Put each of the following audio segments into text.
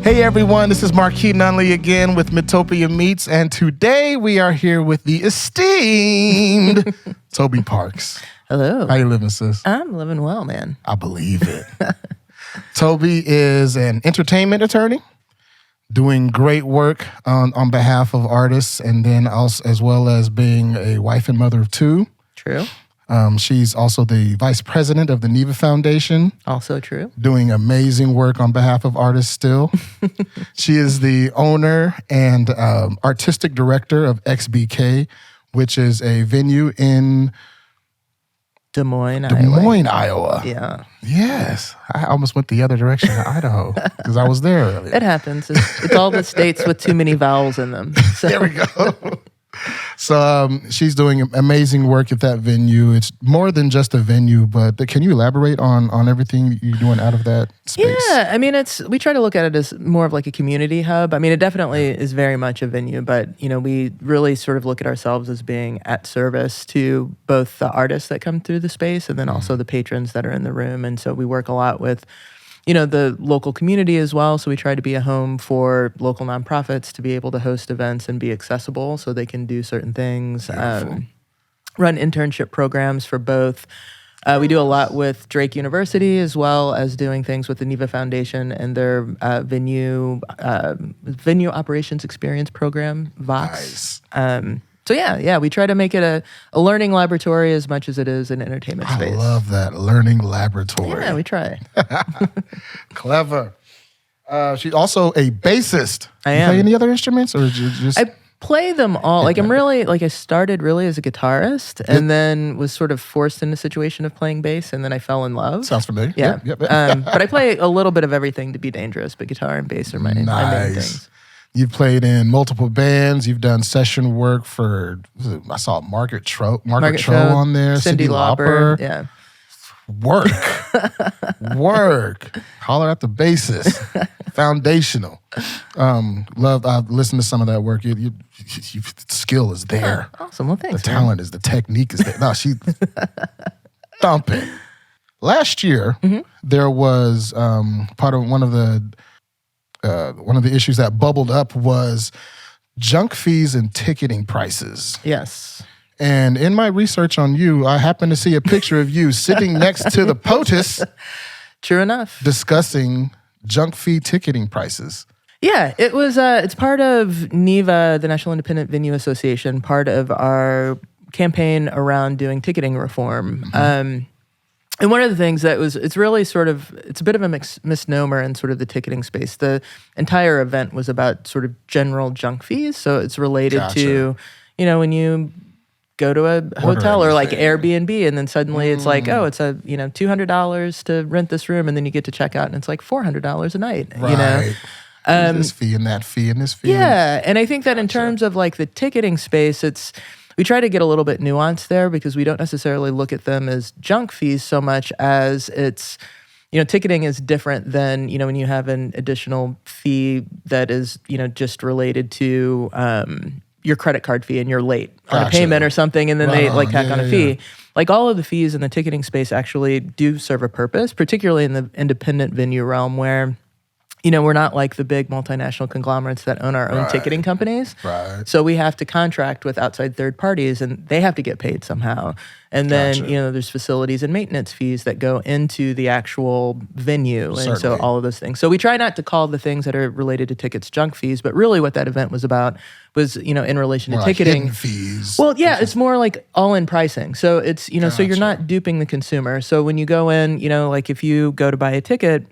Hey everyone, this is Marquis Nunley again with Midtopia Meets, and today we are here with the esteemed Tobi Parks. Hello. How you living, sis? I'm living well, man. I believe it. Tobi is an entertainment attorney, doing great work on behalf of artists, and then also as well as being a wife and mother of two. True. She's also the vice president of the NIVA Foundation. Also true. Doing amazing work on behalf of artists still. She is the owner and artistic director of XBK, which is a venue in Des Moines, Iowa. Yeah. Yes. I almost went the other direction to Idaho because I was there earlier. It happens. It's all the states with too many vowels in them. So. There we go. So she's doing amazing work at that venue. It's more than just a venue, but can you elaborate on everything you're doing out of that space? Yeah, I mean, we try to look at it as more of like a community hub. I mean, it definitely is very much a venue, but we really sort of look at ourselves as being at service to both the artists that come through the space and then also the patrons that are in the room. And so we work a lot with the local community as well. So we try to be a home for local nonprofits to be able to host events and be accessible so they can do certain things. Run internship programs for both. We do a lot with Drake University as well as doing things with the NIVA Foundation and their venue operations experience program, VOX. Nice. So yeah, we try to make it a learning laboratory as much as it is an entertainment space. I love that, learning laboratory. Yeah, we try. Clever. She's also a bassist. I You am. play any other instruments, or just? I play them all. Like I started really as a guitarist and then was sort of forced in a situation of playing bass, and then I fell in love. Sounds familiar. Yeah. Yep. But I play a little bit of everything to be dangerous, but guitar and bass are my main things. You've played in multiple bands. You've done session work for, I saw Margaret Tro on there. Cyndi Lauper. Yeah. Work. Holler at the bassist. Foundational. I've listened to some of that work. The skill is there. Oh, awesome. Well, thanks. The talent is, the technique is there. No, she's thumping. Last year, there was part of one of the issues that bubbled up was junk fees and ticketing prices. Yes. And in my research on you, I happened to see a picture of you sitting next to the POTUS. True enough. Discussing junk fee ticketing prices. Yeah, it was. It's part of NIVA, the National Independent Venue Association, part of our campaign around doing ticketing reform. And one of the things that it's really sort of, it's a bit of a misnomer in sort of the ticketing space. The entire event was about sort of general junk fees. So it's related to, when you go to a hotel or like Airbnb and then suddenly it's like, oh, it's a, $200 to rent this room and then you get to check out and it's like $400 a night, Right. This fee and that fee and this fee. Yeah. And I think that in terms of like the ticketing space, we try to get a little bit nuanced there because we don't necessarily look at them as junk fees so much as it's, ticketing is different than, when you have an additional fee that is, just related to your credit card fee and you're late on a payment or something, and then they tack on a fee. Like all of the fees in the ticketing space actually do serve a purpose, particularly in the independent venue realm where we're not like the big multinational conglomerates that own our own ticketing companies. Right. So we have to contract with outside third parties and they have to get paid somehow. And then, there's facilities and maintenance fees that go into the actual venue. Certainly. And so all of those things. So we try not to call the things that are related to tickets junk fees, but really what that event was about was, in relation More to like ticketing. hidden fees. Well, yeah, it's more like all-in pricing. So it's, so you're not duping the consumer. So when you go in, like if you go to buy a ticket,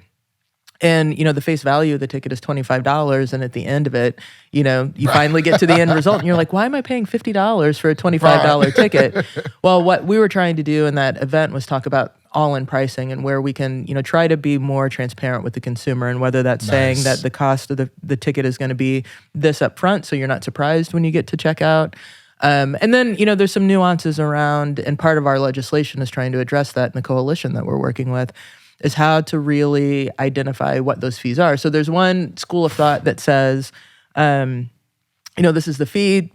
and, the face value of the ticket is $25, and at the end of it, you finally get to the end result, and you're like, why am I paying $50 for a $25 ticket? Well, what we were trying to do in that event was talk about all-in pricing and where we can, try to be more transparent with the consumer, and whether that's saying that the cost of the ticket is going to be this up front, so you're not surprised when you get to check out. And then, there's some nuances around, and part of our legislation is trying to address that in the coalition that we're working with, is how to really identify what those fees are. So there's one school of thought that says, this is the fee,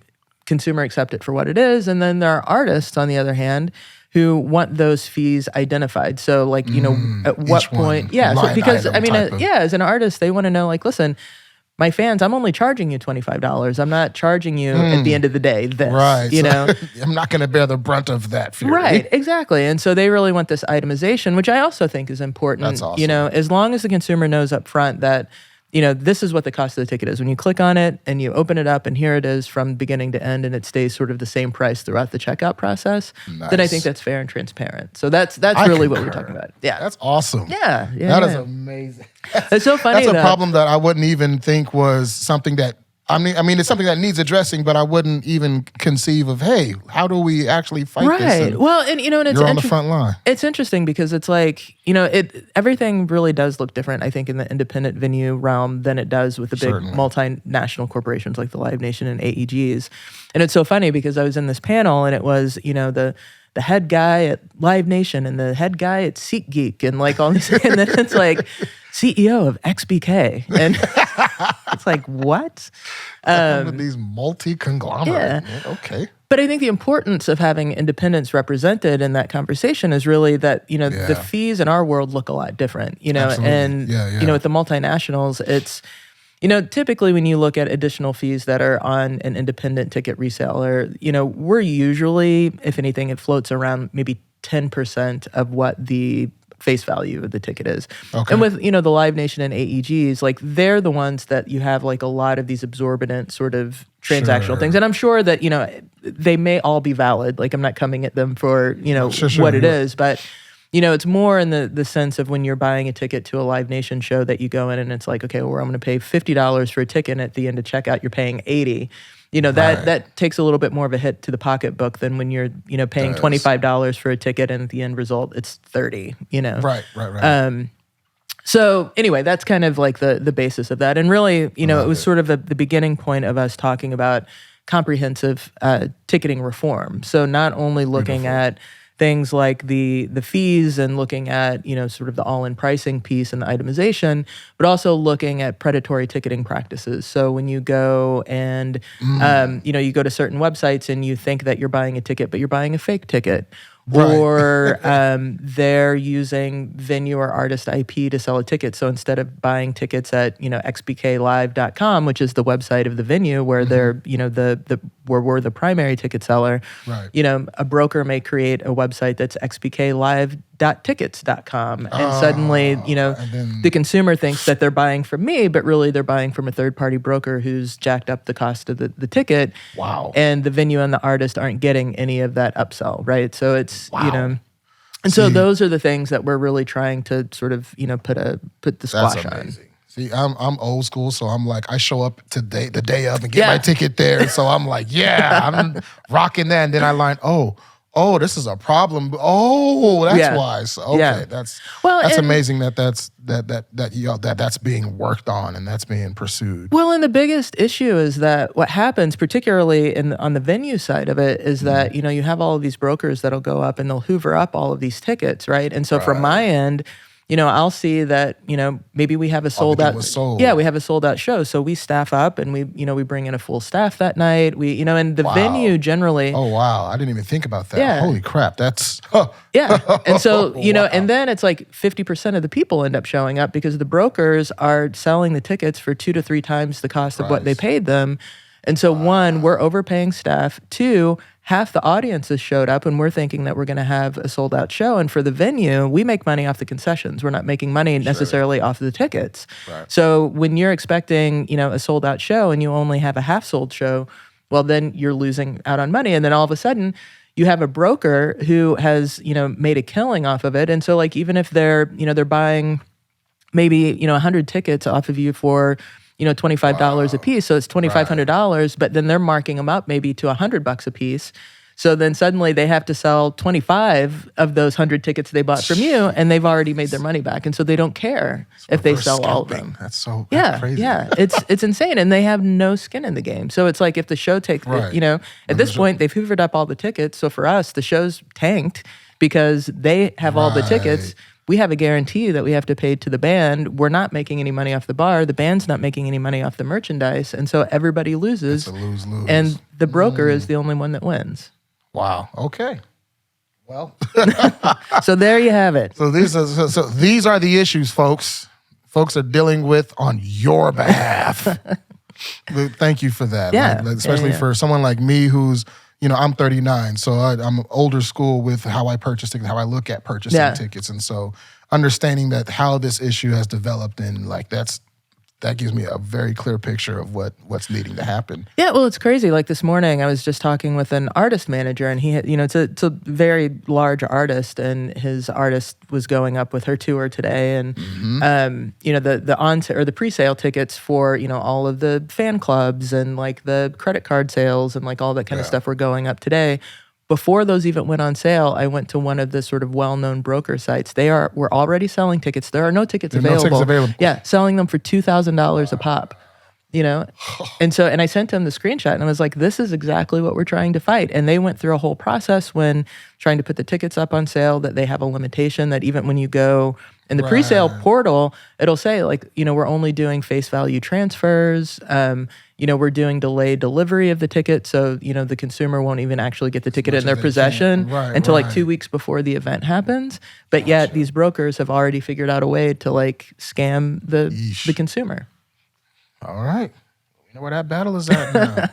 consumer accept it for what it is. And then there are artists, on the other hand, who want those fees identified. So like, at what point, so because I mean, as an artist, they want to know like, listen, my fans, I'm only charging you $25. I'm not charging you at the end of the day this, right. you know. I'm not going to bear the brunt of that fury. Right, exactly. And so they really want this itemization, which I also think is important. That's awesome. You know, as long as the consumer knows up front that, this is what the cost of the ticket is. When you click on it and you open it up and here it is from beginning to end and it stays sort of the same price throughout the checkout process, then I think that's fair and transparent. So that's really what we're talking about. Yeah. That's awesome. Yeah. That is amazing. It's so funny. That's a problem that I wouldn't even think was something that, I mean, it's something that needs addressing, but I wouldn't even conceive of, hey, how do we actually fight this? Right. Well, and it's you're on the front line. It's interesting because it's like, everything really does look different, I think, in the independent venue realm than it does with the big multinational corporations like the Live Nation and AEGs. And it's so funny because I was in this panel and it was, the head guy at Live Nation and the head guy at SeatGeek and like all these, and then it's like CEO of XBK. And it's like, what? With these multi-conglomerate. Yeah. Okay. But I think the importance of having independents represented in that conversation is really that, the fees in our world look a lot different, Absolutely. And, with the multinationals, it's, typically when you look at additional fees that are on an independent ticket reseller, we're usually, if anything, it floats around maybe 10% of what the face value of the ticket is. Okay. And with, the Live Nation and AEGs, like they're the ones that you have like a lot of these exorbitant sort of transactional things. And I'm sure that, they may all be valid. Like I'm not coming at them for, what it is, but it's more in the sense of when you're buying a ticket to a Live Nation show that you go in and it's like, okay, well, I'm going to pay $50 for a ticket and at the end of checkout, you're paying $80. That takes a little bit more of a hit to the pocketbook than when you're, paying $25 for a ticket and at the end result, it's $30, Right. So anyway, that's kind of like the basis of that. And really, it was sort of the beginning point of us talking about comprehensive ticketing reform. So not only looking at things like the fees and looking at, sort of the all-in pricing piece and the itemization, but also looking at predatory ticketing practices. So when you go and, you go to certain websites and you think that you're buying a ticket, but you're buying a fake ticket. Right. Or they're using venue or artist IP to sell a ticket. So instead of buying tickets at, xbklive.com, which is the website of the venue where they're, where we're the primary ticket seller, right. A broker may create a website that's xbklive.tickets.com. And suddenly, the consumer thinks that they're buying from me, but really they're buying from a third-party broker who's jacked up the cost of the ticket. Wow. And the venue and the artist aren't getting any of that upsell, right? So it's, and so those are the things that we're really trying to sort of, put the squash on. See, I'm old school, so I'm like, I show up the day of and get my ticket there. So I'm like, I'm rocking that. And then I learn, oh, this is a problem. Oh, that's why. So, okay, that's amazing that's being worked on and that's being pursued. Well, and the biggest issue is that what happens, particularly on the venue side of it, is that you have all of these brokers that'll go up and they'll hoover up all of these tickets, right? And so from my end, I'll see that, maybe we have a sold out. Yeah, we have a sold out show. So we staff up and we bring in a full staff that night. We, and the venue generally. Oh, wow. I didn't even think about that. Yeah. Holy crap. That's. Yeah. And so, and then it's like 50% of the people end up showing up because the brokers are selling the tickets for 2 to 3 times the cost of what they paid them. And so one, we're overpaying staff. 2, half the audience has showed up and we're thinking that we're going to have a sold out show. And for the venue, we make money off the concessions. We're not making money necessarily off the tickets. Right. So when you're expecting, a sold out show and you only have a half sold show, well, then you're losing out on money. And then all of a sudden you have a broker who has, made a killing off of it. And so like, even if they're buying maybe, 100 tickets off of you for, $25 a piece. So it's $2,500, but then they're marking them up maybe to $100 a piece. So then suddenly they have to sell 25 of those 100 tickets they bought from you, and they've already made their money back. And so they don't care if they sell all of them. That's crazy. Yeah, it's insane. And they have no skin in the game. So it's like if the show takes, at this point, they've hoovered up all the tickets. So for us, the show's tanked because they have all the tickets. We have a guarantee that we have to pay to the band. We're not making any money off the bar. The band's not making any money off the merchandise. And so everybody loses. It's a lose-lose. And the broker is the only one that wins. Wow. Okay. Well, So there you have it. so these are the issues, folks. Folks are dealing with on your behalf. Thank you for that. Yeah. Especially for someone like me who's, I'm 39, so I'm older school with how I purchase tickets, how I look at purchasing tickets. And so understanding that how this issue has developed and that gives me a very clear picture of what's needing to happen. Yeah, well, it's crazy. Like this morning, I was just talking with an artist manager, and he had, it's a very large artist, and his artist was going up with her tour today, and the pre-sale tickets for all of the fan clubs and like the credit card sales and like all that kind of stuff were going up today. Before those even went on sale, I went to one of the sort of well-known broker sites. We're already selling tickets. There are no tickets available. No tickets available. Yeah, selling them for $2,000 a pop. And I sent him the screenshot, and I was like, this is exactly what we're trying to fight. And they went through a whole process when trying to put the tickets up on sale, that they have a limitation that even when you go in the pre-sale portal, it'll say like, we're only doing face value transfers. We're doing delayed delivery of the ticket. So, the consumer won't even actually get the ticket in their possession until like 2 weeks before the event happens. But yet these brokers have already figured out a way to like scam the consumer. All right. We know where that battle is at now.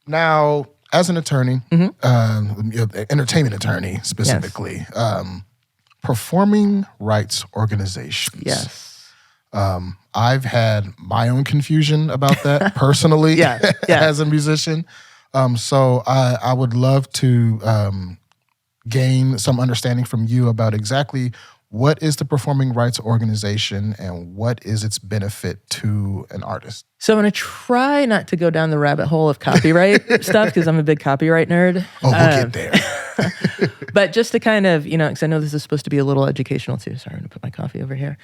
Now, as an attorney, entertainment attorney specifically, performing rights organizations. Yes. I've had my own confusion about that personally as a musician. So I would love to gain some understanding from you about exactly what is the performing rights organization and what is its benefit to an artist? So I'm going to try not to go down the rabbit hole of copyright stuff because I'm a big copyright nerd. Oh, we'll get there. But just to kind of, because I know this is supposed to be a little educational too. Sorry, I'm going to put my coffee over here.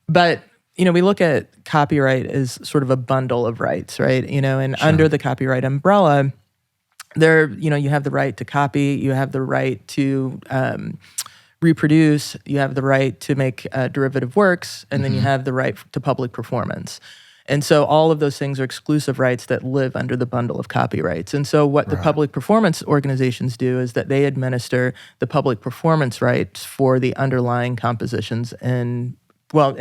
But we look at copyright as sort of a bundle of rights, right? And under the copyright umbrella, there, you have the right to copy, you have the right to reproduce, you have the right to make derivative works, and then you have the right to public performance. And so all of those things are exclusive rights that live under the bundle of copyrights. And so what the public performance organizations do is that they administer the public performance rights for the underlying compositions in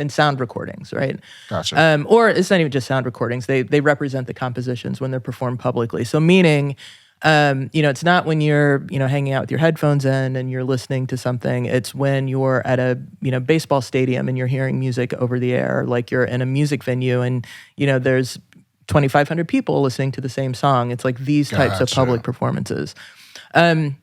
sound recordings, right? Gotcha. Or it's not even just sound recordings. They represent the compositions when they're performed publicly. So meaning, it's not when you're, hanging out with your headphones in and you're listening to something. It's when you're at a, baseball stadium and you're hearing music over the air, like you're in a music venue and, there's 2,500 people listening to the same song. It's like these types of public performances. And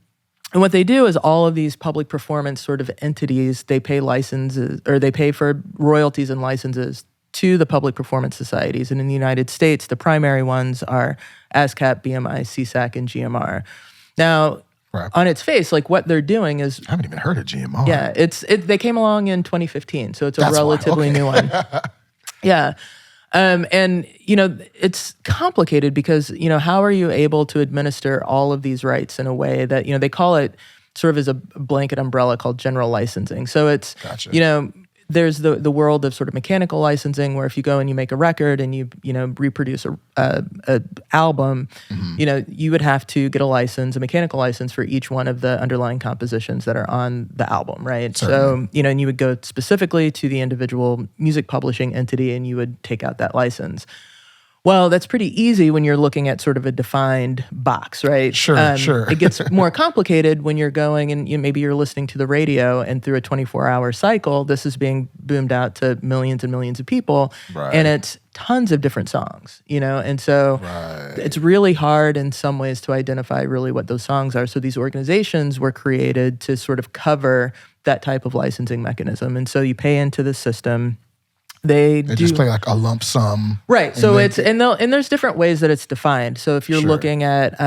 what they do is all of these public performance sort of entities, they pay licenses or they pay for royalties and licenses to the public performance societies. And in the United States, the primary ones are ASCAP, BMI, CSAC, and GMR. Now, on its face, like what they're doing is... I haven't even heard of GMR. Yeah, they came along in 2015, so it's a relatively new one. Yeah. And, it's complicated because, how are you able to administer all of these rights in a way that, they call it sort of as a blanket umbrella called general licensing. So it's, there's the world of sort of mechanical licensing where if you go and you make a record and you reproduce a album, you would have to get a mechanical license for each one of the underlying compositions that are on the album, right? Certainly. So, and you would go specifically to the individual music publishing entity and you would take out that license. Well, that's pretty easy when you're looking at sort of a defined box, right? Sure. It gets more complicated when you're going and maybe you're listening to the radio and through a 24-hour cycle, this is being boomed out to millions and millions of people. Right. And it's tons of different songs, And so it's really hard in some ways to identify really what those songs are. So these organizations were created to sort of cover that type of licensing mechanism. And so you pay into the system. They just play like a lump sum, right? So and there's different ways that it's defined. So if you're looking at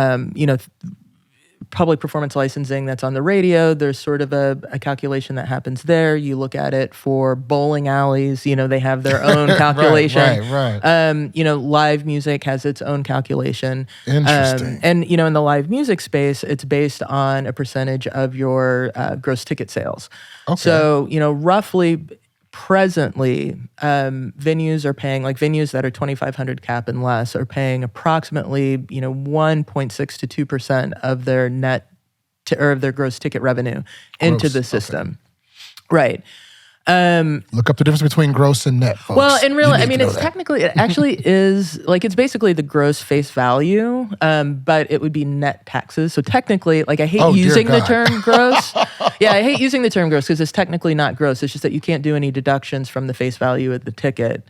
public performance licensing that's on the radio, there's sort of a calculation that happens there. You look at it for bowling alleys, they have their own calculation. Right. Live music has its own calculation. Interesting. And in the live music space, it's based on a percentage of your gross ticket sales. Okay. So roughly. Presently, venues are paying, like venues that are 2,500 cap and less are paying approximately, 1.6 to 2% of their net or of their gross ticket revenue into the system. Okay. Right. Look up the difference between gross and net, folks. Well, and really, I mean, it's technically, it actually is, like, it's basically the gross face value, but it would be net taxes. So technically, like, I hate using the term gross. Yeah, I hate using the term gross because it's technically not gross. It's just that you can't do any deductions from the face value of the ticket.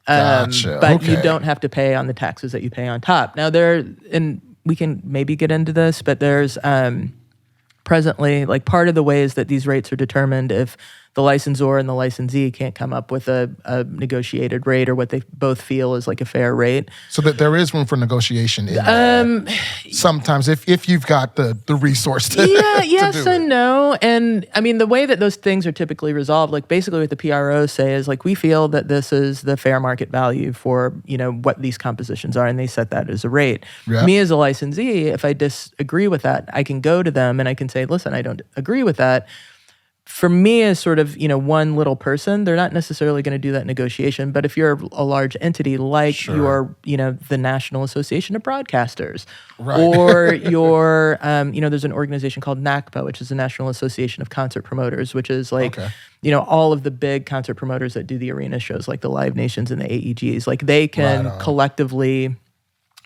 Gotcha. But you don't have to pay on the taxes that you pay on top. Now, and we can maybe get into this, but there's presently, like, part of the ways that these rates are determined, if the licensor and the licensee can't come up with a negotiated rate or what they both feel is like a fair rate. So that there is room for negotiation in that. Sometimes if you've got the resource to yes and no. And I mean, the way that those things are typically resolved, like basically what the P.R.O say is like, we feel that this is the fair market value for, you know, what these compositions are, and they set that as a rate. Yeah. Me as a licensee, if I disagree with that, I can go to them and I can say, listen, I don't agree with that. For me as sort of, you know, one little person, they're not necessarily going to do that negotiation. But if you're a large entity like your, you know, the National Association of Broadcasters, or your, you know, there's an organization called NACPA, which is the National Association of Concert Promoters, which is like, you know, all of the big concert promoters that do the arena shows, like the Live Nations and the AEGs, like they can collectively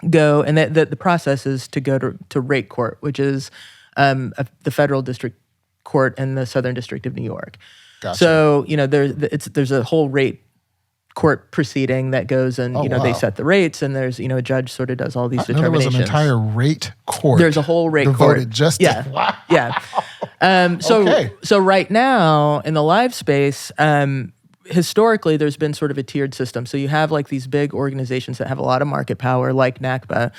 go, and the process is to go to rate court, which is the federal district court in the Southern District of New York. Gotcha. So, you know, there's a whole rate court proceeding that goes and, you know, they set the rates, and there's, you know, a judge sort of does all these determinations. There was an entire rate court. There's a whole rate court. Just wow. Yeah. So right now in the live space, historically there's been sort of a tiered system. So you have like these big organizations that have a lot of market power, like NACPA,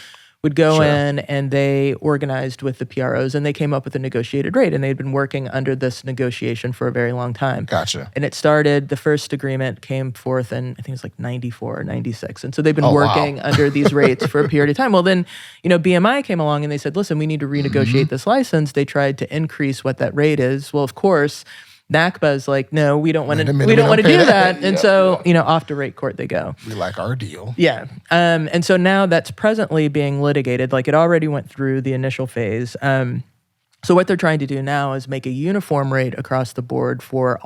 would go in and they organized with the P.R.Os and they came up with a negotiated rate, and they'd been working under this negotiation for a very long time. Gotcha. And it started, the first agreement came forth in, I think it was like 94 or 96. And so they've been working under these rates for a period of time. Well, then, you know, BMI came along and they said, listen, we need to renegotiate this license. They tried to increase what that rate is. Well, of course, NACPA is like, no, we don't want to do that. And you know, off to rate court they go. We like our deal. Yeah. And so now that's presently being litigated. Like, it already went through the initial phase. So what they're trying to do now is make a uniform rate across the board for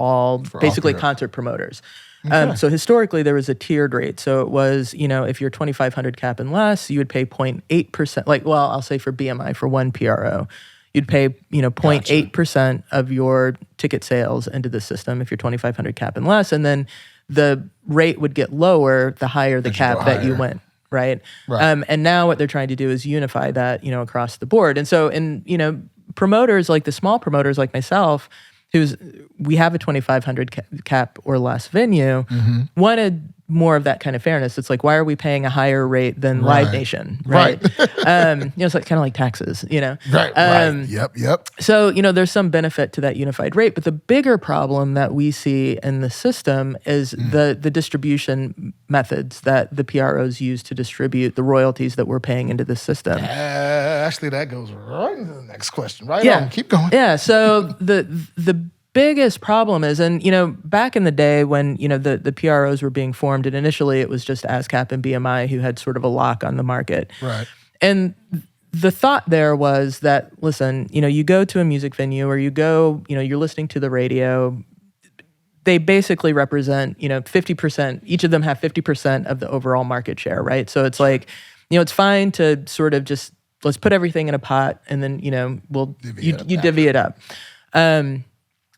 basically concert promoters. Okay. So historically there was a tiered rate. So it was, you know, if you're 2,500 cap and less, you would pay 0.8%. Like, well, I'll say for BMI, for one P.R.O, you'd pay, you know, 0.8% of your ticket sales into the system if you're 2,500 cap and less, and then the rate would get lower the higher the cap that you went, right? And now what they're trying to do is unify that, you know, across the board. And so, you know, promoters, like the small promoters like myself, we have a 2,500 cap or less venue, wanted more of that kind of fairness. It's like, why are we paying a higher rate than Live Nation, right? You know, it's like kind of like taxes, you know? Yep. So, you know, there's some benefit to that unified rate, but the bigger problem that we see in the system is the distribution methods that the P.R.Os use to distribute the royalties that we're paying into the system. Actually, that goes right into the next question. On, keep going. Yeah, so the biggest problem is, and, you know, back in the day when, you know, the P.R.Os were being formed, and initially it was just ASCAP and BMI who had sort of a lock on the market. Right. And the thought there was that, listen, you know, you go to a music venue or you go, you know, you're listening to the radio, they basically represent, you know, 50%, each of them have 50% of the overall market share, right? So it's like, you know, it's fine to sort of just, let's put everything in a pot and then, you know, you divvy it up.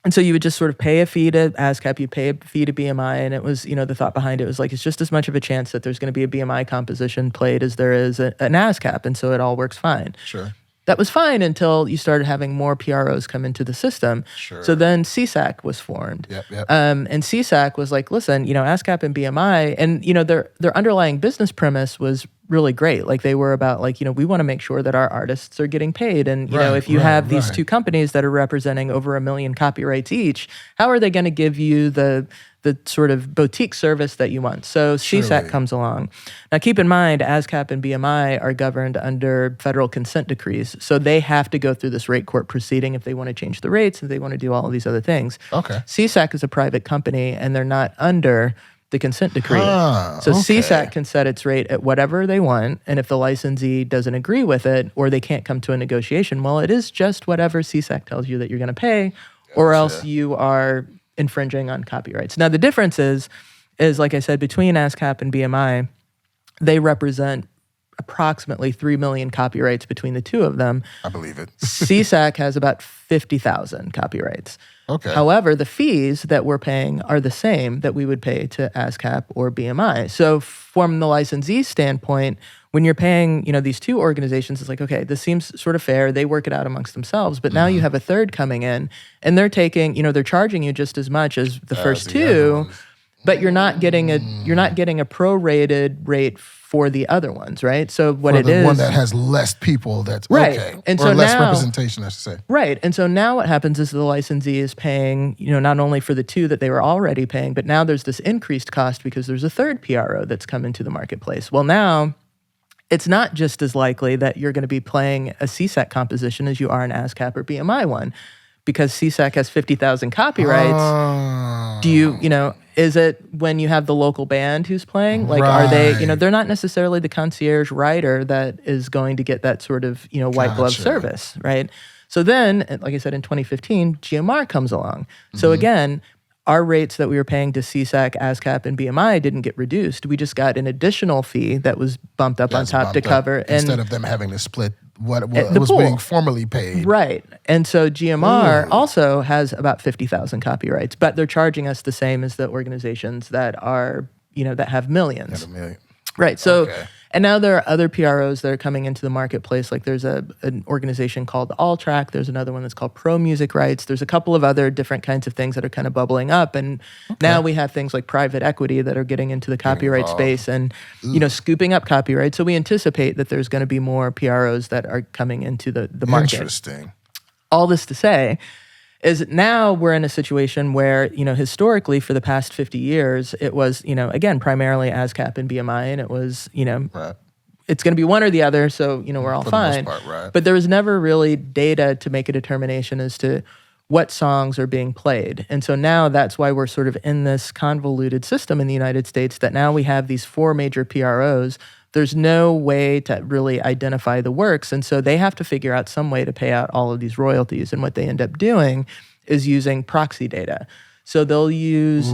And so you would just sort of pay a fee to ASCAP, you pay a fee to BMI, and it was, you know, the thought behind it was like, it's just as much of a chance that there's going to be a BMI composition played as there is an ASCAP, and so it all works fine. Sure. That was fine until you started having more P.R.Os come into the system. Sure. So then CSAC was formed. Yep. And CSAC was like, listen, you know, ASCAP and BMI, and, you know, their underlying business premise was really great. Like, they were about like, you know, we want to make sure that our artists are getting paid. And, you know, if you have these two companies that are representing over 1 million copyrights each, how are they going to give you the sort of boutique service that you want? So CSAC comes along. Now, keep in mind, ASCAP and BMI are governed under federal consent decrees. So they have to go through this rate court proceeding if they want to change the rates, if they want to do all of these other things. Okay. CSAC is a private company, and they're not under the consent decree. So CSAC can set its rate at whatever they want, and if the licensee doesn't agree with it or they can't come to a negotiation, well, it is just whatever CSAC tells you that you're going to pay, or else you are infringing on copyrights. Now, the difference is like I said, between ASCAP and BMI, they represent approximately 3 million copyrights between the two of them. I believe it. CSAC has about 50,000 copyrights. Okay. However, the fees that we're paying are the same that we would pay to ASCAP or BMI. So from the licensee standpoint, when you're paying, these two organizations, it's like, okay, this seems sort of fair. They work it out amongst themselves. But now you have a third coming in, and they're taking, they're charging you just as much as the first two, but you're not getting a prorated rate for the other ones, right? So what it is, one that has less people, that's right, okay, and or so less now, representation, I should say. Right, and so now what happens is the licensee is paying, not only for the two that they were already paying, but now there's this increased cost because there's a third P.R.O. that's come into the marketplace. Well, now it's not just as likely that you're going to be playing a CSAC composition as you are an ASCAP or BMI one, because CSAC has 50,000 copyrights. Is it when you have the local band who's playing? Like, are they, they're not necessarily the concierge writer that is going to get that sort of, white glove service, right? So then, like I said, in 2015, GMR comes along. So again, our rates that we were paying to CSAC, ASCAP, and BMI didn't get reduced. We just got an additional fee that was bumped up on top to cover. Instead of them having to split what was being formerly paid. Right. And so GMR also has about 50,000 copyrights, but they're charging us the same as the organizations that are, that have millions. Right. So, and now there are other P.R.Os that are coming into the marketplace. Like there's an organization called Alltrack. There's another one that's called P.R.O Music Rights. There's a couple of other different kinds of things that are kind of bubbling up. And now we have things like private equity that are getting into the copyright space and, scooping up copyright. So we anticipate that there's going to be more P.R.Os that are coming into the market. Interesting. All this to say is now we're in a situation where, historically for the past 50 years, it was, again, primarily ASCAP and BMI, and it was, it's going to be one or the other, so, we're all fine. But there was never really data to make a determination as to what songs are being played. And so now that's why we're sort of in this convoluted system in the United States that now we have these 4 major P.R.Os. There's no way to really identify the works. And so they have to figure out some way to pay out all of these royalties. And what they end up doing is using proxy data. So they'll use,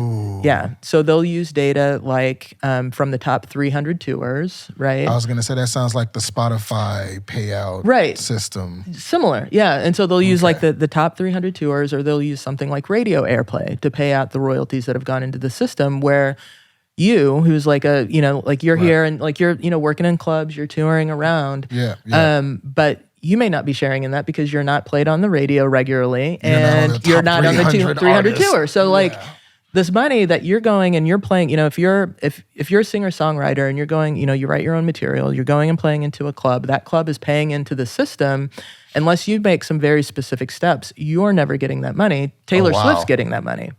so they'll use data like from the top 300 tours, right? I was going to say that sounds like the Spotify payout system. Similar, yeah. And so they'll use like the top 300 tours, or they'll use something like radio airplay to pay out the royalties that have gone into the system, where you, who's like like you're here and like you're, working in clubs, you're touring around. But you may not be sharing in that because you're not played on the radio regularly and you're not on the 300 tour. So like this money that you're going and you're playing, if you're a singer-songwriter and you're going, you write your own material, you're going and playing into a club, that club is paying into the system. Unless you make some very specific steps, you're never getting that money. Taylor Swift's getting that money.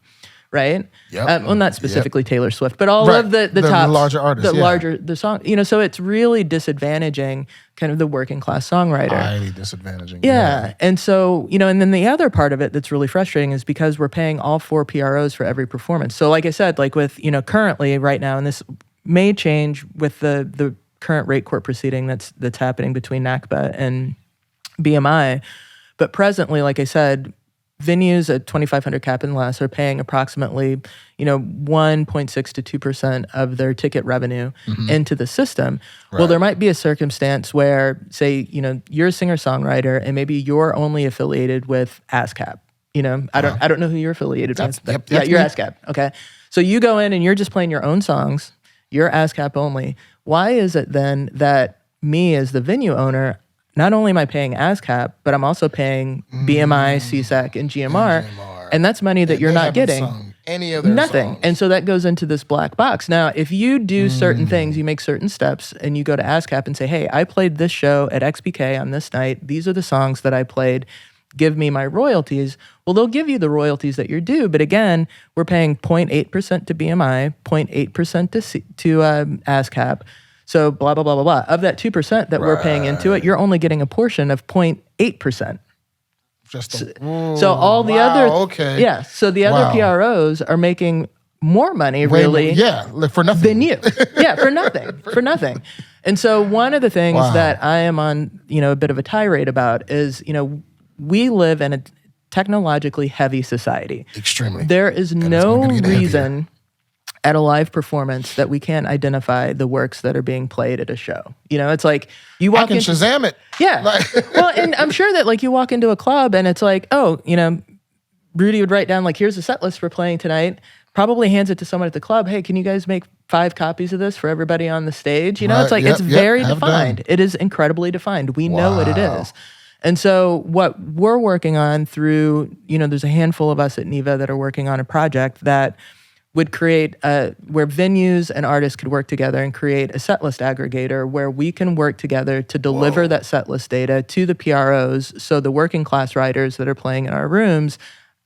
Right? Well, not specifically Taylor Swift, but all of the top, larger artists, the song, so it's really disadvantaging kind of the working class songwriter. Highly disadvantaging. Yeah. And so, and then the other part of it that's really frustrating is because we're paying all 4 P.R.Os for every performance. So like I said, like with, currently right now, and this may change with the current rate court proceeding that's happening between NACBA and BMI, but presently, like I said, venues at 2,500 cap and less are paying approximately, 1.6 to 2% of their ticket revenue into the system. Well, there might be a circumstance where, say, you're a singer-songwriter and maybe you're only affiliated with ASCAP. I don't know who you're affiliated with. You're ASCAP. Okay, so you go in and you're just playing your own songs. You're ASCAP only. Why is it then that me as the venue owner, not only am I paying ASCAP, but I'm also paying BMI, CSAC, and GMR, and that's money that you're not getting. Any of their nothing. songs. And so that goes into this black box. Now, if you do certain things, you make certain steps, and you go to ASCAP and say, hey, I played this show at XPK on this night. These are the songs that I played. Give me my royalties. Well, they'll give you the royalties that you're due. But again, we're paying 0.8% to BMI, 0.8% to ASCAP. So blah, blah, blah, blah, blah. Of that 2% that we're paying into it, you're only getting a portion of 0.8%. So all the other, so the other P.R.Os are making more money, Way really. more, yeah, like for nothing. Than you. Yeah, for nothing. For nothing. And so one of the things that I am on, a bit of a tirade about is, we live in a technologically heavy society. Extremely. There is no reason at a live performance that we can't identify the works that are being played at a show. It's like you walk into Shazam it. Yeah. Well, and I'm sure that like you walk into a club and it's like, oh, Rudy would write down like, here's the set list we're playing tonight. Probably hands it to someone at the club. Hey, can you guys make 5 copies of this for everybody on the stage? It's like, it's very defined. It is incredibly defined. We know what it is. And so what we're working on through, there's a handful of us at NIVA that are working on a project that would create where venues and artists could work together and create a set list aggregator where we can work together to deliver that set list data to the P.R.Os so the working class writers that are playing in our rooms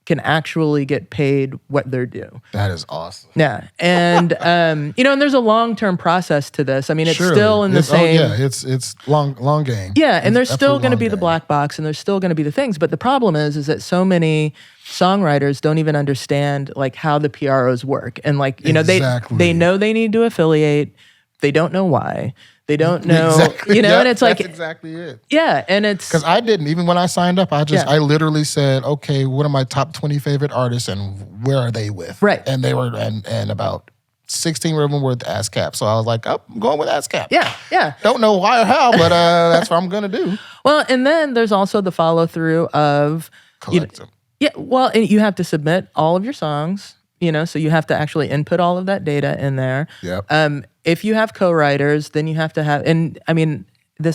can actually get paid what they're due. That is awesome. Yeah. And, and there's a long-term process to this. I mean, it's still in the same... Oh, yeah, it's long game. Yeah, and there's still going to be the black box and there's still going to be the things. But the problem is that so many songwriters don't even understand like how the P.R.Os work. And like, they know they need to affiliate. They don't know why. They don't know, and it's like... That's exactly it. Yeah, and it's... Because I didn't, even when I signed up, I literally said, okay, what are my top 20 favorite artists and where are they with? Right. And they were, and about 16 of them were with ASCAP. So I was like, oh, I'm going with ASCAP. Yeah. Don't know why or how, but that's what I'm going to do. Well, and then there's also the follow through of... Collect them. Yeah, well, and you have to submit all of your songs, so you have to actually input all of that data in there. Yep. If you have co-writers, then you have to have, and I mean,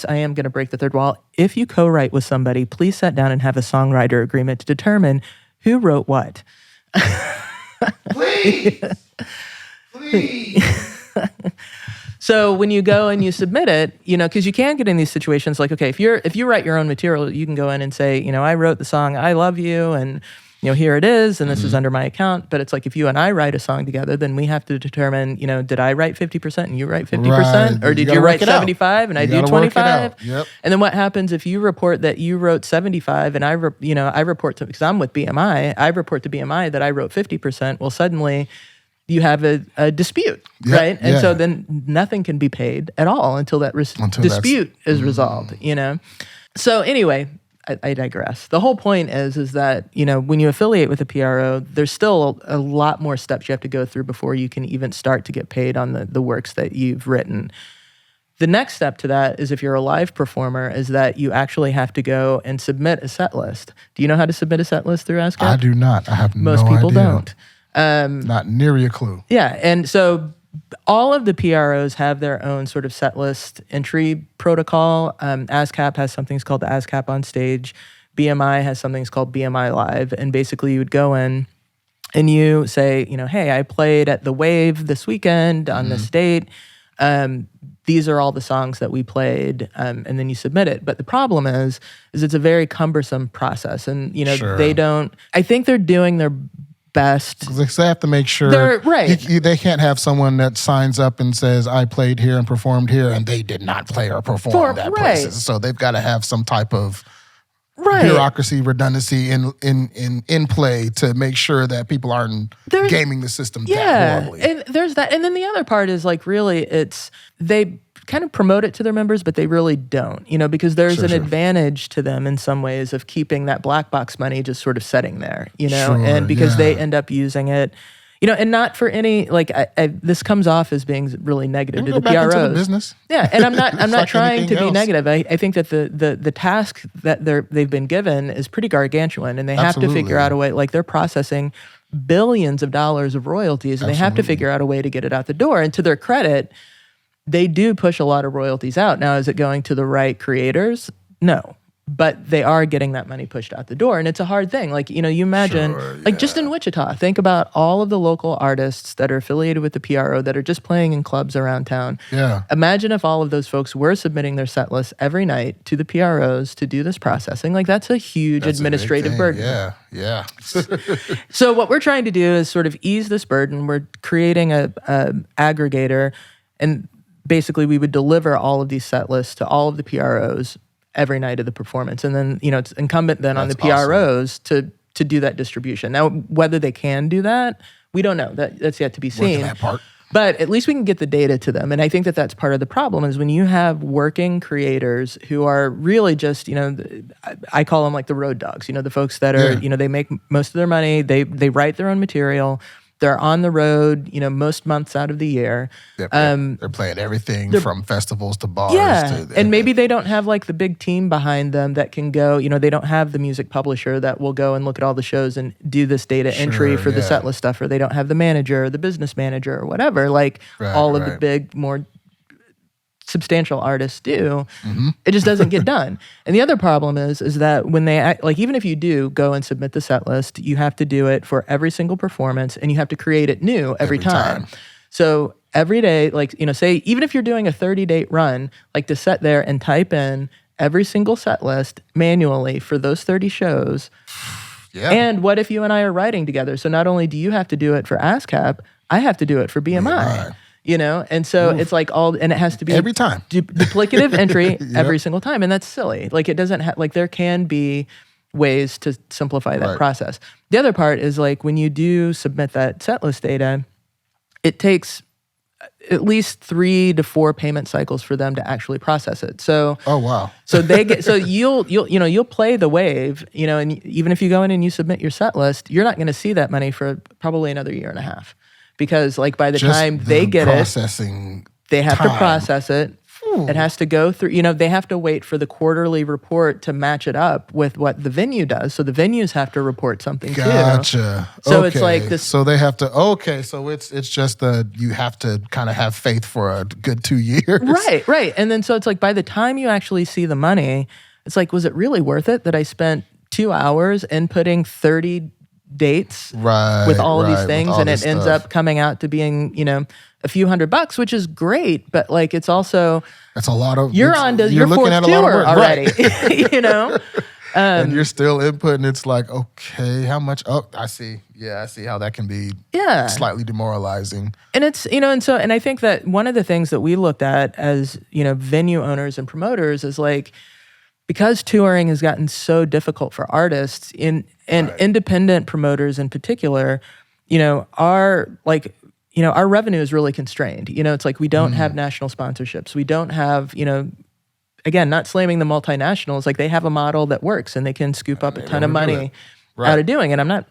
I am going to break the third wall. If you co-write with somebody, please sit down and have a songwriter agreement to determine who wrote what. Please. So when you go and you submit it, because you can get in these situations like, okay, if you write your own material, you can go in and say, I wrote the song "I Love You" and here it is, and this is under my account. But it's like if you and I write a song together, then we have to determine, did I write 50% and you write 50%, or did you write 75 and I do 25? Yep. And then what happens if you report that you wrote 75 and I report to, because I'm with BMI, I report to BMI that I wrote 50%. Well, suddenly you have a dispute, right? And so then nothing can be paid at all until that dispute is resolved, So anyway, I digress. The whole point is that, when you affiliate with a P.R.O, there's still a lot more steps you have to go through before you can even start to get paid on the works that you've written. The next step to that is if you're a live performer, is that you actually have to go and submit a set list. Do you know how to submit a set list through ASCAP? I do not. I have Most no idea. people don't. Not nearly a clue. Yeah, and so all of the P.R.Os have their own sort of set list entry protocol. ASCAP has something called the ASCAP on stage. BMI has something called BMI Live. And basically you would go in and you say, hey, I played at the Wave this weekend on this date. These are all the songs that we played, and then you submit it. But the problem is it's a very cumbersome process. And, they don't, I think they're doing their best. They have to make sure. Right. They can't have someone that signs up and says, I played here and performed here, and they did not play or perform that places. So they've got to have some type of bureaucracy, redundancy in play to make sure that people aren't gaming the system that horribly. And there's that. And then the other part is like really they kind of promote it to their members, but they really don't, because there's an advantage to them in some ways of keeping that black box money just sort of sitting there, and because they end up using it, and not for any, like, this comes off as being really negative to the P.R.Os. Into the business. Yeah, and I'm not like trying to be else. negative. I think that the task that they've been given is pretty gargantuan, and they have to figure out a way, like they're processing billions of dollars of royalties, and they have to figure out a way to get it out the door. And to their credit, they do push a lot of royalties out. Now, is it going to the right creators? No. But they are getting that money pushed out the door. And it's a hard thing. Like, you imagine, just in Wichita, think about all of the local artists that are affiliated with the P.R.O that are just playing in clubs around town. Yeah. Imagine if all of those folks were submitting their set lists every night to the P.R.Os to do this processing. Like, that's a huge administrative burden. Yeah. So what we're trying to do is sort of ease this burden. We're creating a aggregator, and basically we would deliver all of these set lists to all of the P.R.Os every night of the performance. And then, it's incumbent then on the P.R.Os to to do that distribution. Now, whether they can do that, we don't know. That's yet to be seen. Working that part. But at least we can get the data to them. And I think that that's part of the problem is when you have working creators who are really just, I call them like the road dogs, the folks that are, they make most of their money, they write their own material, they're on the road, most months out of the year. They're playing everything from festivals to bars. And maybe they don't have like the big team behind them that can go, they don't have the music publisher that will go and look at all the shows and do this data entry for the set list stuff, or they don't have the manager or the business manager or whatever, like all of the big, more substantial artists do. It just doesn't get done. And the other problem is that when they act, like even if you do go and submit the set list, you have to do it for every single performance and you have to create it new every time. So every day, like, say, even if you're doing a 30-date run, like to sit there and type in every single set list manually for those 30 shows. And what if you and I are writing together? So not only do you have to do it for ASCAP, I have to do it for BMI. And so it's like and it has to be every time duplicative entry every single time. And that's silly. Like it doesn't like there can be ways to simplify that process. The other part is like when you do submit that set list data, it takes at least 3 to 4 payment cycles for them to actually process it. So so they get you'll play the wave, and even if you go in and you submit your set list, you're not going to see that money for probably another year and a half. Because like by the time they get processing it, they have to process it. It has to go through, they have to wait for the quarterly report to match it up with what the venue does. So the venues have to report something too. So it's like this. So they have to, so it's just you have to kind of have faith for a good 2 years. Right. And then so it's like by the time you actually see the money, it's like, was it really worth it that I spent 2 hours inputting 30 dates with all of these things, and it ends up coming out to being a few $100, which is great, but like it's also that's a lot of you're on to your fourth tour already. And you're still inputting. It's like, okay, how much? I see how that can be slightly demoralizing. And it's and I think that one of the things that we looked at as venue owners and promoters is like, because touring has gotten so difficult for artists and independent promoters in particular, our revenue is really constrained. It's like we don't have national sponsorships. We don't have, again, not slamming the multinationals, like they have a model that works and they can scoop up a ton of money out of doing it. I'm not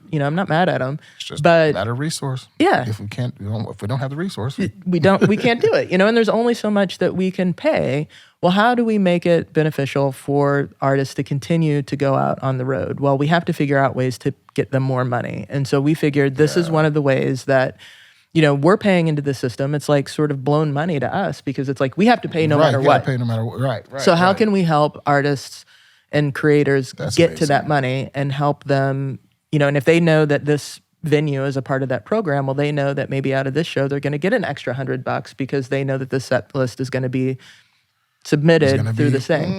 mad at them. It's just a matter of resource. Yeah. If we don't have the resource, we can't do it. And there's only so much that we can pay. Well, how do we make it beneficial for artists to continue to go out on the road? Well, we have to figure out ways to get them more money. And so we figured this is one of the ways that, we're paying into the system. It's like sort of blown money to us because it's like we have to pay no matter what. Pay no matter what. Right. So how can we help artists and creators get to that money and help them, and if they know that this venue is a part of that program, well, they know that maybe out of this show, they're going to get an extra $100 because they know that this set list is going to be submitted through this thing.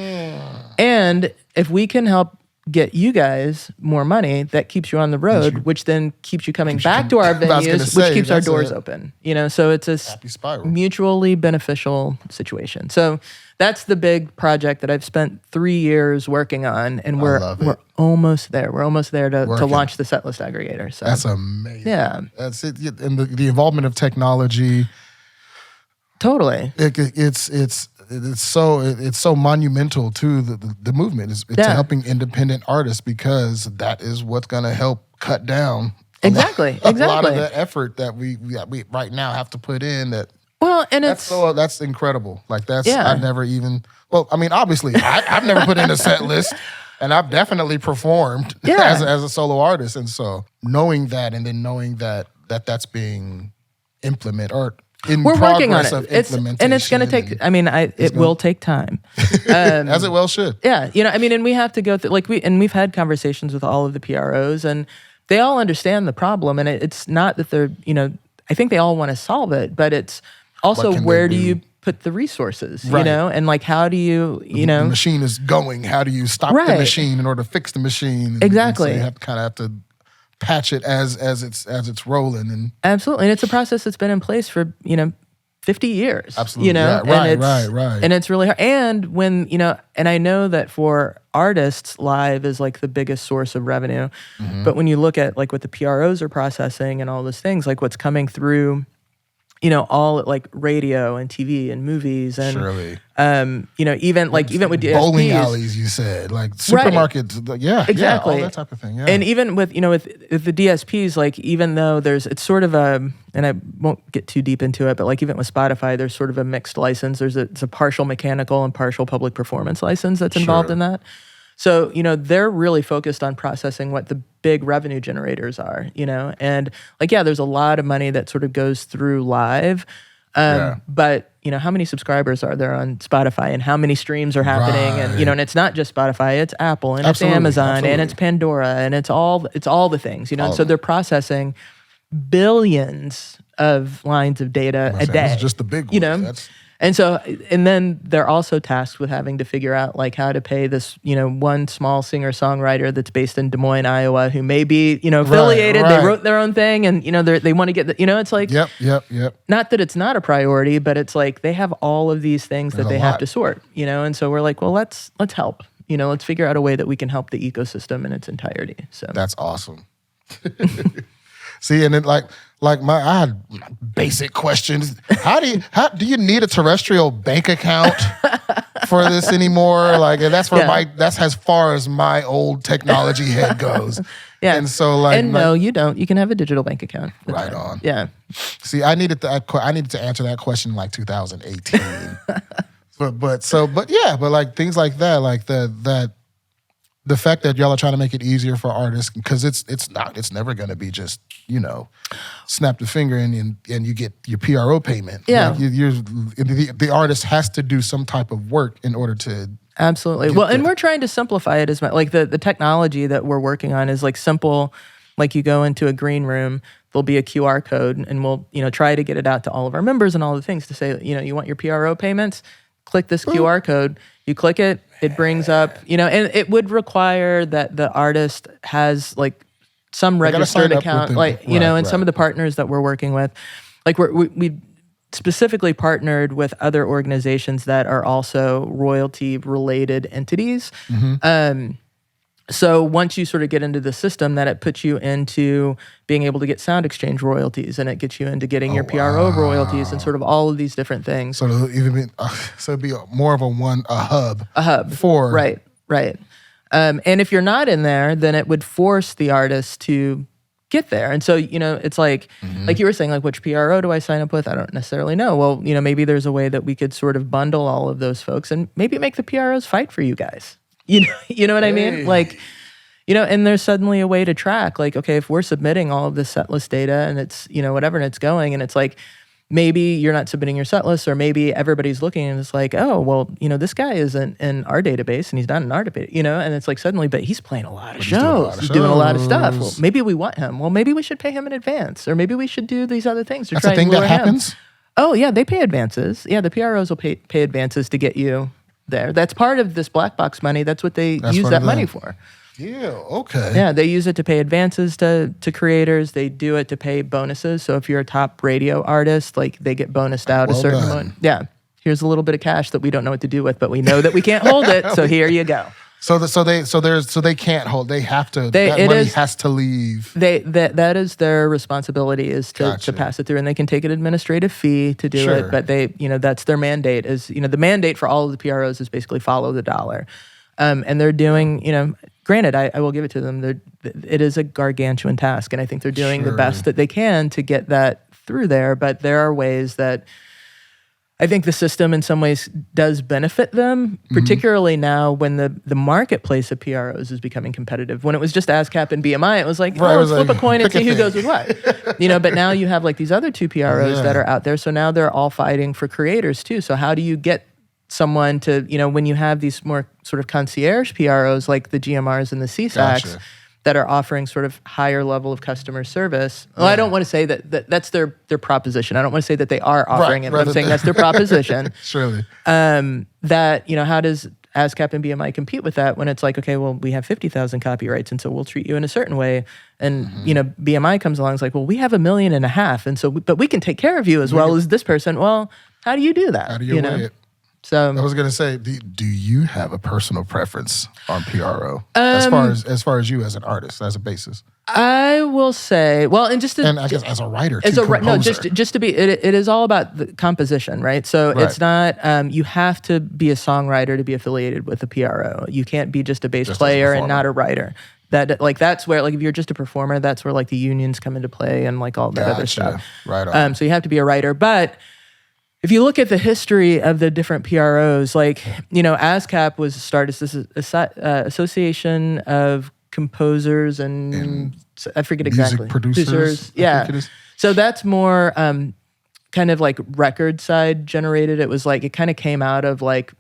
And if we can help get you guys more money, that keeps you on the road, which then keeps you coming back to our venues, which keeps our doors open. So it's a mutually beneficial situation. So that's the big project that I've spent 3 years working on, and we're almost there. We're almost there to launch the setlist aggregator. So that's amazing. Yeah, that's it. And the involvement of technology. Totally. It's so monumental to the movement. It's helping independent artists because that is what's going to help cut down a lot of the effort that we right now have to put in. That's incredible. Like I never even. Well, I mean, obviously, I've never put in a set list, and I've definitely performed as a solo artist. And so knowing that, and then knowing that's being implemented or. We're working on it. And it's going to take. It will take time, as it well should. Yeah, and we have to go through we've had conversations with all of the P.R.Os, and they all understand the problem. And it's not that they're, I think they all want to solve it, but it's also where do you put the resources, and like how do you, the machine is going. How do you stop the machine in order to fix the machine? Exactly. And so you have to patch it as it's rolling. And absolutely. And it's a process that's been in place for 15 50 years. Absolutely. You know, Yeah. Right. And it's really hard. And when, you know, and I know that for artists, live is like the biggest source of revenue. But when you look at like what the P.R.Os are processing and all those things, like what's coming through, you know, all like radio and TV and movies and, you know, even with DSPs. Bowling alleys, you said, like supermarkets. Right. Exactly. All that type of thing. Yeah. And even with, you know, with the DSPs, like even though it's sort of a, and I won't get too deep into it, but like even with Spotify, there's sort of a mixed license. It's a partial mechanical and partial public performance license that's involved in that. So, you know, they're really focused on processing what the big revenue generators are, you know, and like, yeah, there's a lot of money that sort of goes through live. But, you know, how many subscribers are there on Spotify and how many streams are happening? And, you know, and it's not just Spotify, it's Apple and it's Amazon and it's Pandora and it's all the things, you know, and so they're processing billions of lines of data a day. That's just the big ones. You know? And so, and then they're also tasked with having to figure out like how to pay this, you know, one small singer-songwriter that's based in Des Moines, Iowa, who may be, you know, affiliated. They wrote their own thing, and you know, they want to get the, you know, it's like, yep. Not that it's not a priority, but it's like they have all of these things that they have to sort, you know, and so we're like, well, let's help, you know, let's figure out a way that we can help the ecosystem in its entirety. So that's awesome. See, and then I had basic questions. How do you need a terrestrial bank account for this anymore? Like, and that's where that's as far as my old technology head goes. Yeah. And so no, you don't. You can have a digital bank account. Right on. Yeah. See, I needed to answer that question in like 2018. but like things like that, like the fact that y'all are trying to make it easier for artists, because it's never going to be just, you know, snap the finger and you get your P.R.O. payment. Yeah. Like the artist has to do some type of work in order to. Absolutely. Well, and we're trying to simplify it as much. Like the technology that we're working on is like simple. Like you go into a green room, there'll be a QR code, and we'll, you know, try to get it out to all of our members and all the things to say, you know, you want your P.R.O. payments, click this QR code. You click it, it brings up, you know, and it would require that the artist has like some registered account, like, you know, and some of the partners that we're working with, like we specifically partnered with other organizations that are also royalty related entities. So once you sort of get into the system, that it puts you into being able to get sound exchange royalties, and it gets you into getting your P.R.O. royalties and sort of all of these different things. So it'd be more of a hub. A hub. For right. And if you're not in there, then it would force the artist to get there. And so, you know, it's like you were saying, like, which P.R.O. do I sign up with? I don't necessarily know. Well, you know, maybe there's a way that we could sort of bundle all of those folks and maybe make the P.R.Os fight for you guys. You know what I mean? Like, you know, and there's suddenly a way to track, like, okay, if we're submitting all of this set list data and it's, you know, whatever, and it's going, and it's like, maybe you're not submitting your set list, or maybe everybody's looking and it's like, oh, well, you know, this guy isn't in our database and he's not in our database, you know, and it's like suddenly, but he's playing a lot of shows. He's doing a lot of stuff. Well, maybe we want him. Well, maybe we should pay him in advance, or maybe we should do these other things. That's a thing that happens? Oh, yeah, they pay advances. Yeah, the P.R.Os will pay advances to get you there. That's part of this black box money. That's what they use that money for. Yeah, okay. Yeah, they use it to pay advances to creators. They do it to pay bonuses. So if you're a top radio artist, like, they get bonused out a certain amount. Yeah, here's a little bit of cash that we don't know what to do with, but we know that we can't hold it. So here you go. So they can't hold. They have to. That money has to leave. That is their responsibility, is to pass it through, and they can take an administrative fee to do it. But they, you know, that's their mandate. Is, you know, the mandate for all of the P.R.Os is basically follow the dollar, and they're doing, you know. Granted, I will give it to them. It is a gargantuan task, and I think they're doing the best that they can to get that through there. But there are ways that I think the system in some ways does benefit them, particularly now when the marketplace of P.R.Os is becoming competitive. When it was just ASCAP and BMI, it was like, let's flip a coin and see who goes with what. You know, but now you have like these other two P.R.Os that are out there. So now they're all fighting for creators too. So how do you get someone to, you know, when you have these more sort of concierge P.R.Os like the GMRs and the CSACs that are offering sort of higher level of customer service. Well, I don't want to say that's their proposition. I don't want to say that they are offering it, but I'm saying that's their proposition. Surely. That, you know, how does ASCAP and BMI compete with that when it's like, okay, well, we have 50,000 copyrights, and so we'll treat you in a certain way. And, BMI comes along, it's like, well, we have 1.5 million. And so, but we can take care of you as well as this person. Well, how do you do that? How do you weigh it? So I was going to say, do you have a personal preference on P.R.O. as far as you as an artist, as a bassist? I will say, well, and I guess as a writer, just to be, it is all about the composition, right? So it's not, you have to be a songwriter to be affiliated with a P.R.O. You can't be just a bass player and not a writer. That's where, like, if you're just a performer, that's where, like, the unions come into play and, like, all that other stuff. Right on. So you have to be a writer. But if you look at the history of the different P.R.Os, like, ASCAP was started as this association of composers and I forget exactly. Music producers. Yeah. So that's more kind of like record side generated. It was like, it kind of came out of like,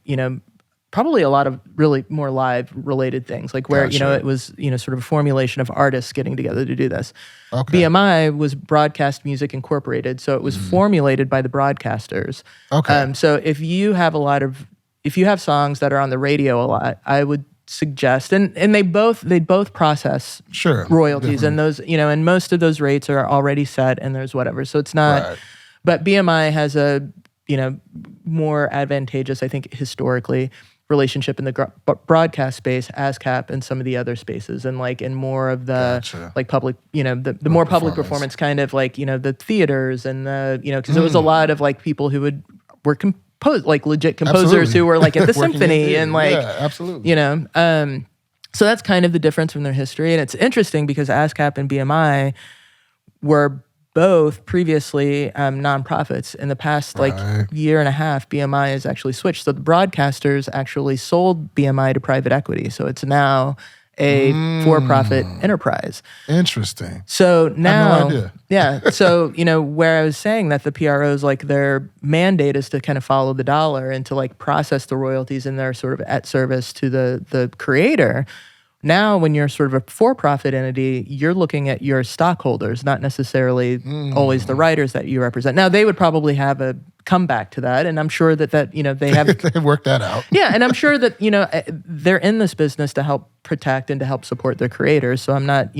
probably a lot of really more live related things, like where, it was, sort of a formulation of artists getting together to do this. Okay. BMI was Broadcast Music Incorporated. So it was formulated by the broadcasters. Okay. So if you have songs that are on the radio a lot, I would suggest, and they both process royalties, and those, and most of those rates are already set, and there's whatever. So it's not, but BMI has a, more advantageous, I think, historically, relationship in the broadcast space, ASCAP, and some of the other spaces, and like in more of the like public, the more public performance kind of like, the theaters and the, because there was a lot of like people who were like legit composers who were like at the symphony and like, so that's kind of the difference from their history. And it's interesting because ASCAP and BMI were both previously nonprofits. In the past year and a half, BMI has actually switched. So the broadcasters actually sold BMI to private equity. So it's now a for-profit enterprise. Interesting. So now, no idea. Yeah. So, where I was saying that the PROs, like their mandate is to kind of follow the dollar and to like process the royalties, and they're sort of at service to the creator. Now, when you're sort of a for-profit entity, you're looking at your stockholders, not necessarily always the writers that you represent. Now, they would probably have a comeback to that, and I'm sure that they have they worked that out. Yeah, and I'm sure that they're in this business to help protect and to help support their creators. So I'm not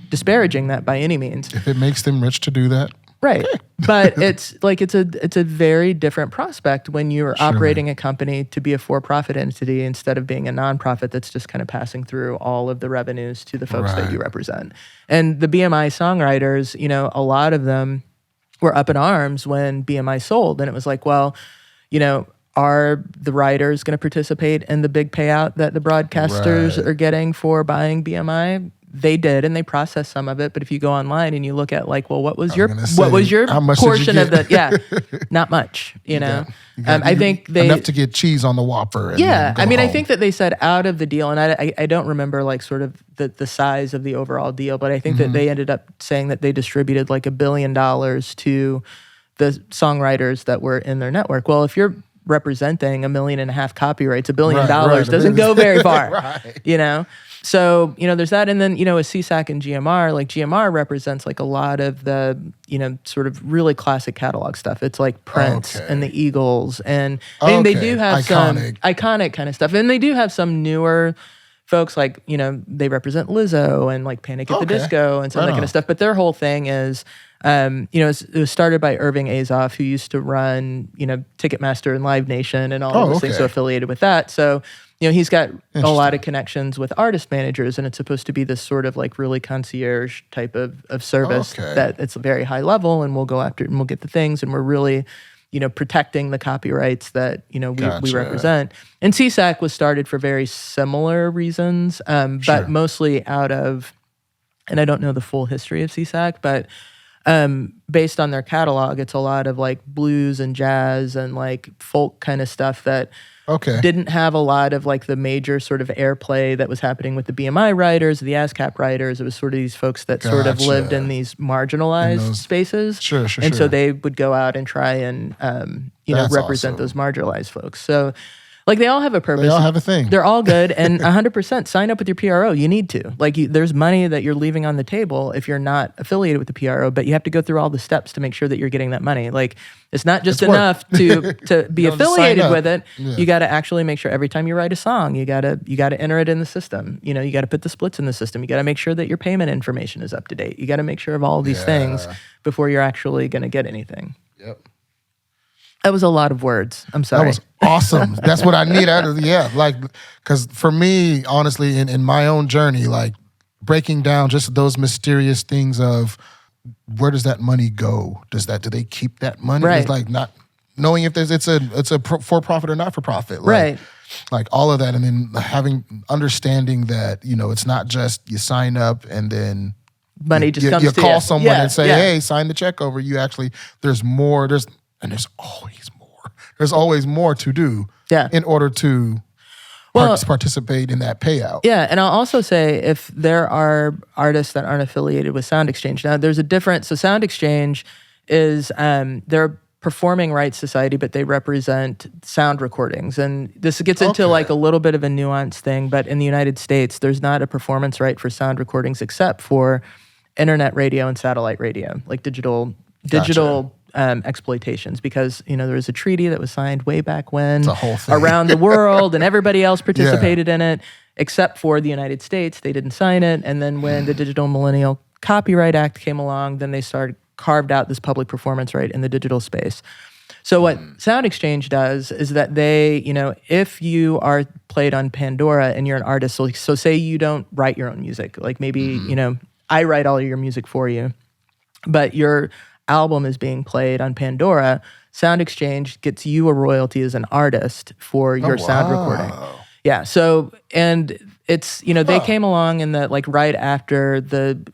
disparaging that by any means. If it makes them rich to do that. Right. But it's a very different prospect when you're operating a company to be a for-profit entity instead of being a nonprofit that's just kind of passing through all of the revenues to the folks that you represent. And the BMI songwriters, a lot of them were up in arms when BMI sold. And it was like, well, are the writers going to participate in the big payout that the broadcasters are getting for buying BMI? They did, and they processed some of it. But if you go online and you look at like, well, what was your portion of the? Yeah, not much. I think they enough to get cheese on the Whopper. And I think that they said out of the deal, and I don't remember like sort of the size of the overall deal, but I think that they ended up saying that they distributed like $1 billion to the songwriters that were in their network. Well, if you're representing 1.5 million copyrights, $1 billion doesn't go very far. So, there's that. And then, with CSAC and GMR, like GMR represents like a lot of the, sort of really classic catalog stuff. It's like Prince and the Eagles. And they do have some iconic kind of stuff. And they do have some newer folks like, they represent Lizzo and like Panic at the Disco and some of that kind of stuff. But their whole thing is, it was started by Irving Azoff, who used to run, Ticketmaster and Live Nation and all of those things, so affiliated with that. So, he's got a lot of connections with artist managers, and it's supposed to be this sort of like really concierge type of service that it's very high level, and we'll go after it and we'll get the things, and we're really, protecting the copyrights that, we represent. And CSAC was started for very similar reasons, but mostly out of, and I don't know the full history of CSAC, but based on their catalog, it's a lot of like blues and jazz and like folk kind of stuff that didn't have a lot of like the major sort of airplay that was happening with the BMI writers, the ASCAP writers. It was sort of these folks that sort of lived in these marginalized spaces. And so they would go out and try and, represent those marginalized folks. So Like they all have a purpose. They all have a thing. They're all good, and 100% sign up with your P.R.O. You need to. Like there's money that you're leaving on the table if you're not affiliated with the P.R.O., but you have to go through all the steps to make sure that you're getting that money. Like it's not just enough to be affiliated with it. Yeah. You got to actually make sure every time you write a song, you got to enter it in the system. You know, you got to put the splits in the system. You got to make sure that your payment information is up to date. You got to make sure of all of these things before you're actually going to get anything. Yep. That was a lot of words. I'm sorry. That was awesome. That's what I need out of like, because for me, honestly, in my own journey, like breaking down just those mysterious things of where does that money go? Do they keep that money? Right. It's like not knowing if it's a for profit or not for profit. Like, right. Like all of that, and then understanding that, you know, it's not just you sign up and then money just comes you to call someone and say, yeah. hey, sign the check over. You actually, there's more. There's always more. There's always more to do in order to participate in that payout. Yeah, and I'll also say if there are artists that aren't affiliated with Sound Exchange, now there's a difference. So Sound Exchange is, they're a performing rights society, but they represent sound recordings. And this gets into like a little bit of a nuanced thing, but in the United States, there's not a performance right for sound recordings except for internet radio and satellite radio, like digital exploitations, because, you know, there was a treaty that was signed way back when around the world, and everybody else participated in it except for the United States. They didn't sign it. And then when the Digital Millennial Copyright Act came along, then they carved out this public performance right in the digital space. So what Sound Exchange does is that they, you know, if you are played on Pandora and you're an artist, so say you don't write your own music, like maybe, you know, I write all of your music for you, but your album is being played on Pandora, Sound Exchange gets you a royalty as an artist for your sound recording. Yeah. So, and it's, you know, they came along in the, like right after the,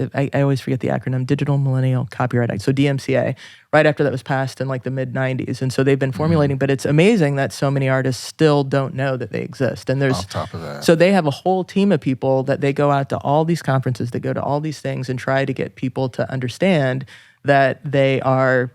I always forget the acronym, Digital Millennial Copyright Act, so DMCA, right after that was passed in like the mid-90s. And so they've been formulating, but it's amazing that so many artists still don't know that they exist. And there's, on top of that. So they have a whole team of people that they go out to all these conferences, they go to all these things and try to get people to understand that they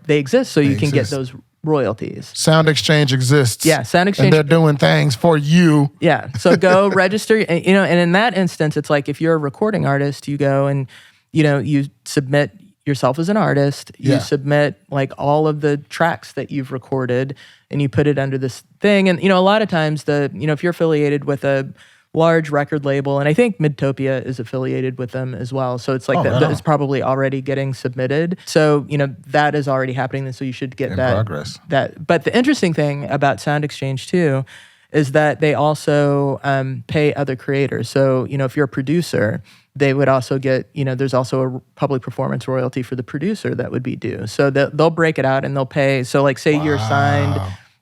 exist, so you can get those royalties. Sound Exchange exists. Yeah, Sound Exchange. And they're doing things for you. Yeah, so go register. And, you know, and in that instance, it's like if you're a recording artist, you go and, you know, you submit yourself as an artist. You submit like all of the tracks that you've recorded, and you put it under this thing. And, you know, a lot of times if you're affiliated with a large record label, and I think Midtopia is affiliated with them as well. So it's like it's probably already getting submitted. So, you know, that is already happening. And so you should get progress. But the interesting thing about Sound Exchange too is that they also pay other creators. So, you know, if you're a producer, they would also get, you know, there's also a public performance royalty for the producer that would be due. So they'll break it out and they'll pay. So like say you're signed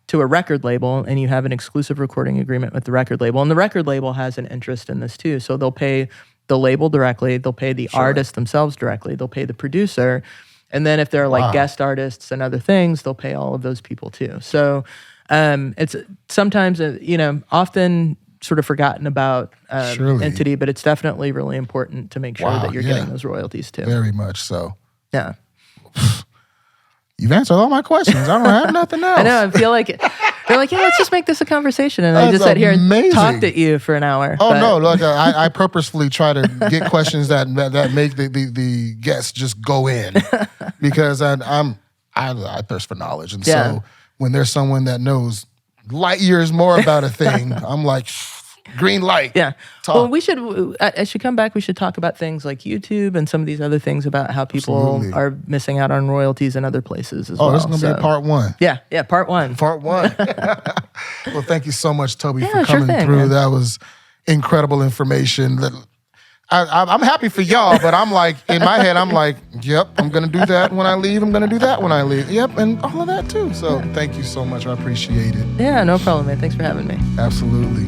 to a record label and you have an exclusive recording agreement with the record label, and the record label has an interest in this too. So they'll pay the label directly, they'll pay the artist themselves directly, they'll pay the producer, and then if they're like guest artists and other things, they'll pay all of those people too. So it's sometimes, you know, often sort of forgotten about entity, but it's definitely really important to make sure that you're getting those royalties too. Very much so. Yeah. You've answered all my questions. I don't have nothing else. I know. I feel like they're like, yeah, let's just make this a conversation, and I just sat here and talked at you for an hour. Oh no! Like I purposefully try to get questions that make the guests just go in, because I thirst for knowledge, and so when there's someone that knows light years more about a thing, I'm like, green light. Yeah. Well, I should come back. We should talk about things like YouTube and some of these other things about how people are missing out on royalties in other places as well. Oh, this is going to be part one. Yeah, part one. Part one. Well, thank you so much, Tobi, for coming through. Man. That was incredible information. I'm happy for y'all, but I'm like, in my head, I'm like, yep, I'm going to do that when I leave. I'm going to do that when I leave. Yep, and all of that too. So thank you so much. I appreciate it. Yeah, no problem, man. Thanks for having me. Absolutely.